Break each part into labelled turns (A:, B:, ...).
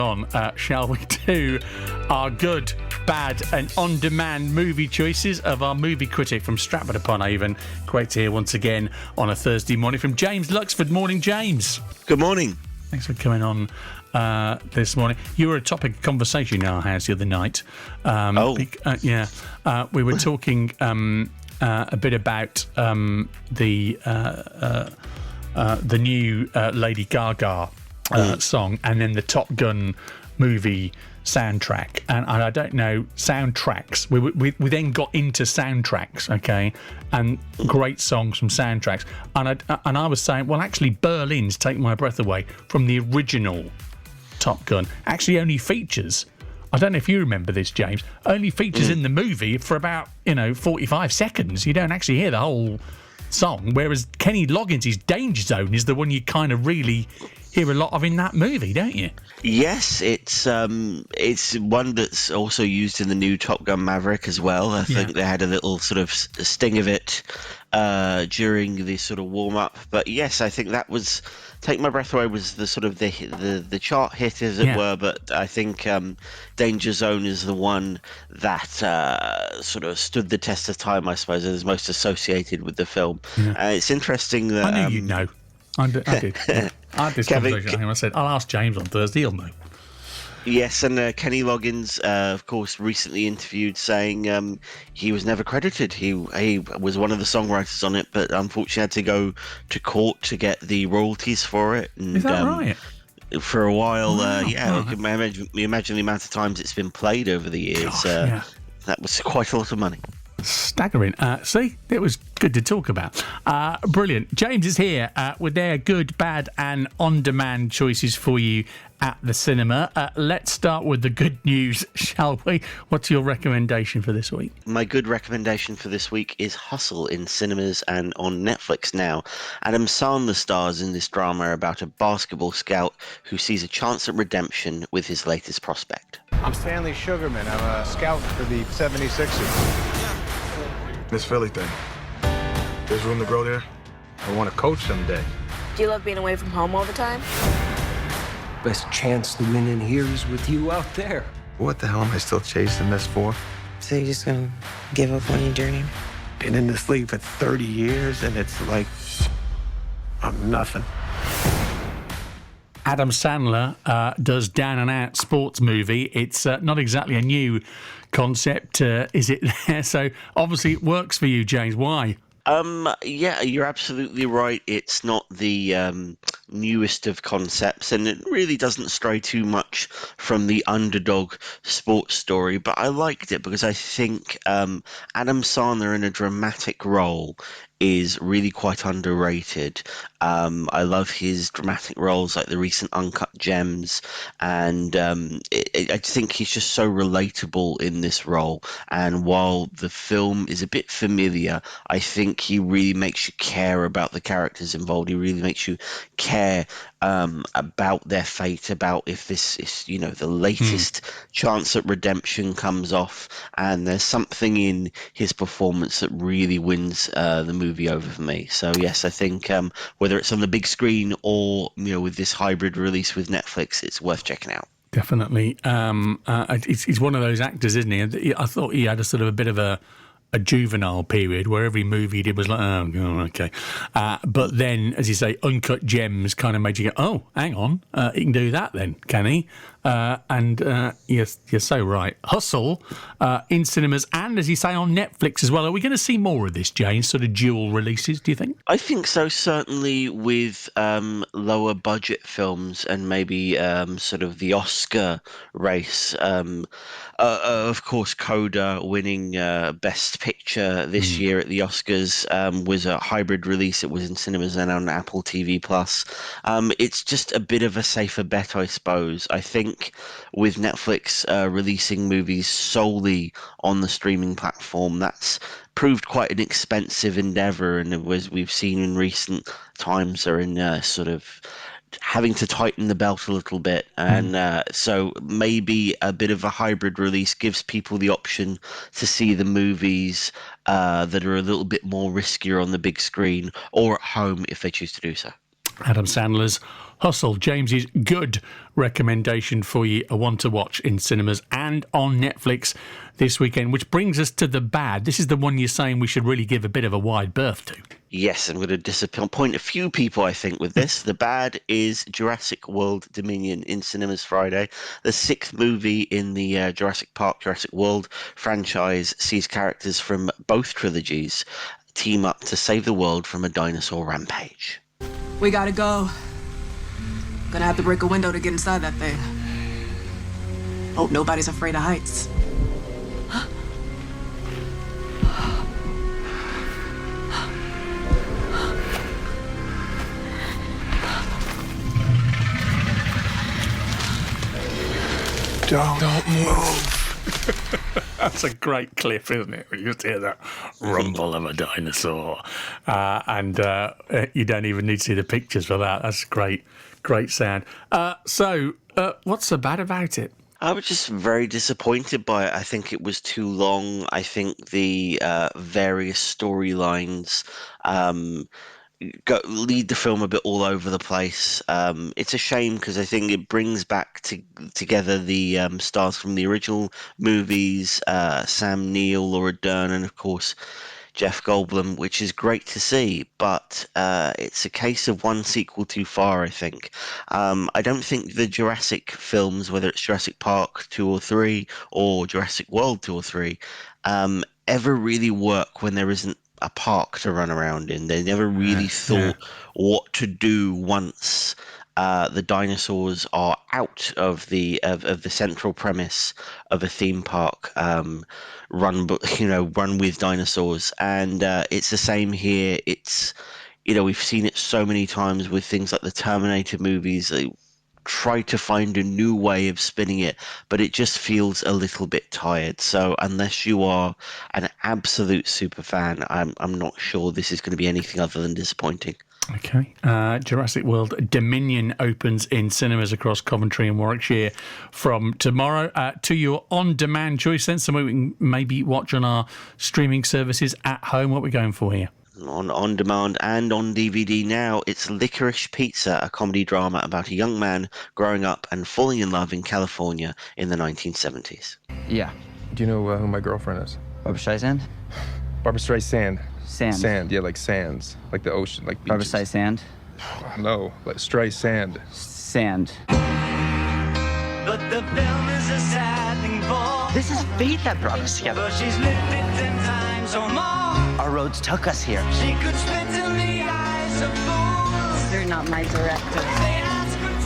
A: On, shall we do our good, bad and on-demand movie choices of our movie critic from Stratford-upon-Avon. Great to hear once again on a Thursday morning from James Luxford. Morning, James.
B: Good morning.
A: Thanks for coming on this morning. You were a topic of conversation in our house the other night. We were talking a bit about the new Lady Gaga song, and then the Top Gun movie soundtrack, and I don't know, soundtracks. We then got into soundtracks, okay, and great songs from soundtracks, and I was saying, well, actually, Berlin's "Take My Breath Away" from the original Top Gun actually only features. I don't know if you remember this, James. Only features in the movie for about 45 seconds. You don't actually hear the whole song, whereas Kenny Loggins' "Danger Zone" is the one you kind of really hear a lot of in that movie, don't you?
B: Yes, it's one that's also used in the new Top Gun Maverick as well. I think they had a little sort of sting of it during the sort of warm up. But yes, I think that was "Take My Breath Away" was the sort of the chart hit, as it were. But I think "Danger Zone" is the one that sort of stood the test of time, I suppose, and is most associated with the film. Yeah. It's interesting that
A: I knew you'd know. I did. I had this conversation. I said, I'll ask James on Thursday, he'll know.
B: Yes, and Kenny Loggins, of course, recently interviewed saying he was never credited. He was one of the songwriters on it, but unfortunately had to go to court to get the royalties for it. And,
A: is that right?
B: For a while, you can imagine the amount of times it's been played over the years. Gosh, that was quite a lot of money.
A: Staggering. See, it was good to talk about. Brilliant. James is here with their good, bad and on-demand choices for you at the cinema. Let's start with the good news, shall we? What's your recommendation for this week?
B: My good recommendation for this week is Hustle in cinemas and on Netflix now. Adam Sandler stars in this drama about a basketball scout who sees a chance at redemption with his latest prospect.
C: I'm Stanley Sugarman. I'm a scout for the 76ers.
D: This Philly thing. There's room to grow there?
C: I want to coach someday.
E: Do you love being away from home all the time?
F: Best chance to win in here is with you out there.
D: What the hell am I still chasing this for?
G: So you're just gonna give up on your dream?
C: Been in this league for 30 years, and it's like I'm nothing.
A: Adam Sandler does down and out sports movie. It's not exactly a new concept, is it? So obviously it works for you, James. Why?
B: Yeah, you're absolutely right. It's not the newest of concepts, and it really doesn't stray too much from the underdog sports story, but I liked it because I think Adam Sandler in a dramatic role is really quite underrated. I love his dramatic roles like the recent Uncut Gems, and I think he's just so relatable in this role. And while the film is a bit familiar, I think he really makes you care about the characters involved. He really makes you care about their fate, about if this is, the latest chance at redemption comes off. And there's something in his performance that really wins the movie over for me. So yes, I think whether it's on the big screen or with this hybrid release with Netflix, it's worth checking out.
A: Definitely. He's one of those actors, isn't he? I thought he had a sort of a bit of a juvenile period where every movie he did was like, oh, okay. But then, as you say, Uncut Gems kind of made you go, oh, hang on, he can do that then, can he? Yes, you're so right. Hustle in cinemas and, as you say, on Netflix as well. Are we going to see more of this, Jane? Sort of dual releases, do you think?
B: I think so, certainly with lower budget films and maybe sort of the Oscar race. Of course, Coda winning Best Picture this year at the Oscars was a hybrid release. It was in cinemas and on Apple TV+. It's just a bit of a safer bet, I suppose. I think with Netflix releasing movies solely on the streaming platform, that's proved quite an expensive endeavor, and as we've seen in recent times, are in sort of having to tighten the belt a little bit. And so maybe a bit of a hybrid release gives people the option to see the movies that are a little bit more riskier on the big screen or at home if they choose to do so.
A: Adam Sandler's Hustle, James's good recommendation for you, a one to watch in cinemas and on Netflix this weekend, which brings us to the bad. This is the one you're saying we should really give a bit of a wide berth to.
B: Yes, I'm going to disappoint a few people, I think, with this. The bad is Jurassic World Dominion in cinemas Friday. The sixth movie in the Jurassic Park, Jurassic World franchise sees characters from both trilogies team up to save the world from a dinosaur rampage.
H: We gotta go. Gonna have to break a window to get inside that thing. Hope nobody's afraid of heights.
C: Don't move.
A: That's a great clip, isn't it? You just hear that rumble of a dinosaur. And you don't even need to see the pictures for that. That's great sound. So what's so bad about it?
B: I was just very disappointed by it. I think it was too long. I think the various storylines lead the film a bit all over the place. It's a shame because I think it brings back together the stars from the original movies, Sam Neill, Laura Dern, and of course Jeff Goldblum, which is great to see, but it's a case of one sequel too far, I think. I don't think the Jurassic films, whether it's Jurassic Park 2 or 3 or Jurassic World 2 or 3, ever really work when there isn't a park to run around in. They never really thought what to do once the dinosaurs are out of the central premise of a theme park. Run with dinosaurs, and it's the same here. It's we've seen it so many times with things like the Terminator movies. They try to find a new way of spinning it, but it just feels a little bit tired. So unless you are an absolute super fan, I'm not sure this is going to be anything other than disappointing.
A: Okay. Jurassic World Dominion opens in cinemas across Coventry and Warwickshire from tomorrow. To your on-demand choice, then, something we can maybe watch on our streaming services at home. What are we going for here?
B: On demand and on DVD now, it's Licorice Pizza, a comedy drama about a young man growing up and falling in love in California in the 1970s.
I: Yeah.
J: Do you know who my girlfriend is?
I: Barbara Streisand?
J: Barbara Streisand.
I: Sand.
J: Sand, yeah, like sands. Like the ocean, like beaches.
I: Barbara Streisand?
J: No, like Streisand.
I: Sand.
K: But the film is a sad thing for.
L: This is fate that brought us together.
K: But she's lived it 10 times or more.
L: Our roads took us here.
K: She could spit in the eyes of fools.
E: You're not my director.
K: They ask her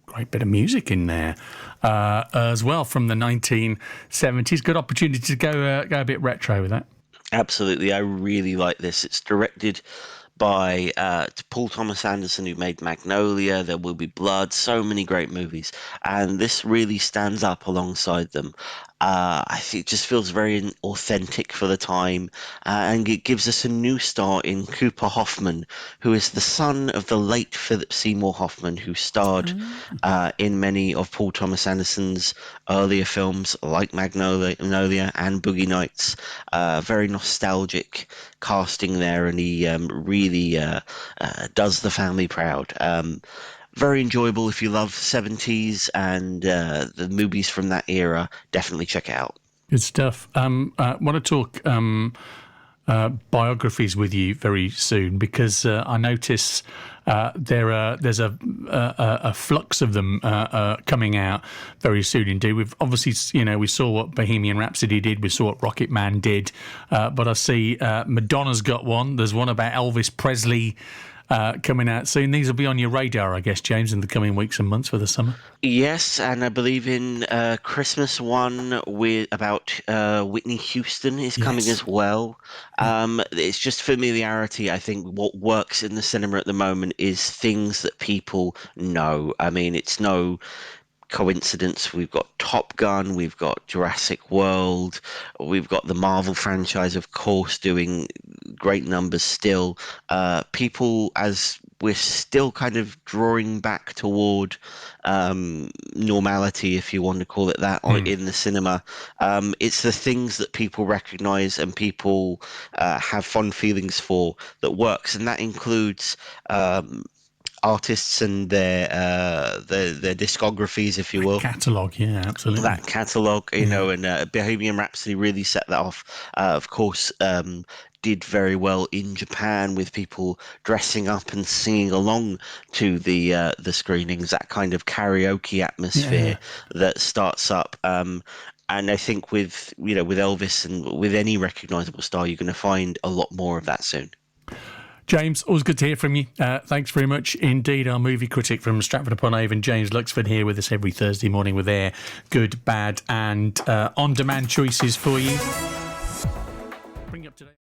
K: to
A: Great bit of music in there as well from the 1970s. Good opportunity to go a bit retro with that.
B: Absolutely, I really like this. It's directed by Paul Thomas Anderson, who made Magnolia, There Will Be Blood, so many great movies, and this really stands up alongside them. I think it just feels very authentic for the time, and it gives us a new star in Cooper Hoffman, who is the son of the late Philip Seymour Hoffman, who starred in many of Paul Thomas Anderson's earlier films like Magnolia and Boogie Nights. Very nostalgic casting there, and he really does the family proud. Very enjoyable if you love 70s and the movies from that era. Definitely check it out.
A: Good stuff. Want to talk biographies with you very soon, because I notice there's a flux of them coming out very soon indeed. We've obviously, we saw what Bohemian Rhapsody did, we saw what Rocket Man did, but I see Madonna's got one. There's one about Elvis Presley coming out soon. These will be on your radar, I guess, James, in the coming weeks and months for the summer.
B: Yes, and I believe in Christmas one about Whitney Houston is coming as well. It's just familiarity. I think what works in the cinema at the moment is things that people know. I mean, it's no coincidence. We've got Top Gun, we've got Jurassic World, we've got the Marvel franchise, of course, doing great numbers still. People, as we're still kind of drawing back toward normality, if you want to call it that, in the cinema. It's the things that people recognize and people have fond feelings for that works, and that includes artists and their discographies, if you will.
A: Catalogue, yeah, absolutely.
B: That catalogue, you know, and Bohemian Rhapsody really set that off. Of course, did very well in Japan with people dressing up and singing along to the screenings. That kind of karaoke atmosphere that starts up. And I think with Elvis and with any recognisable star, you're going to find a lot more of that soon.
A: James, always good to hear from you. Thanks very much indeed. Our movie critic from Stratford-upon-Avon, James Luxford, here with us every Thursday morning with their good, bad and on-demand choices for you.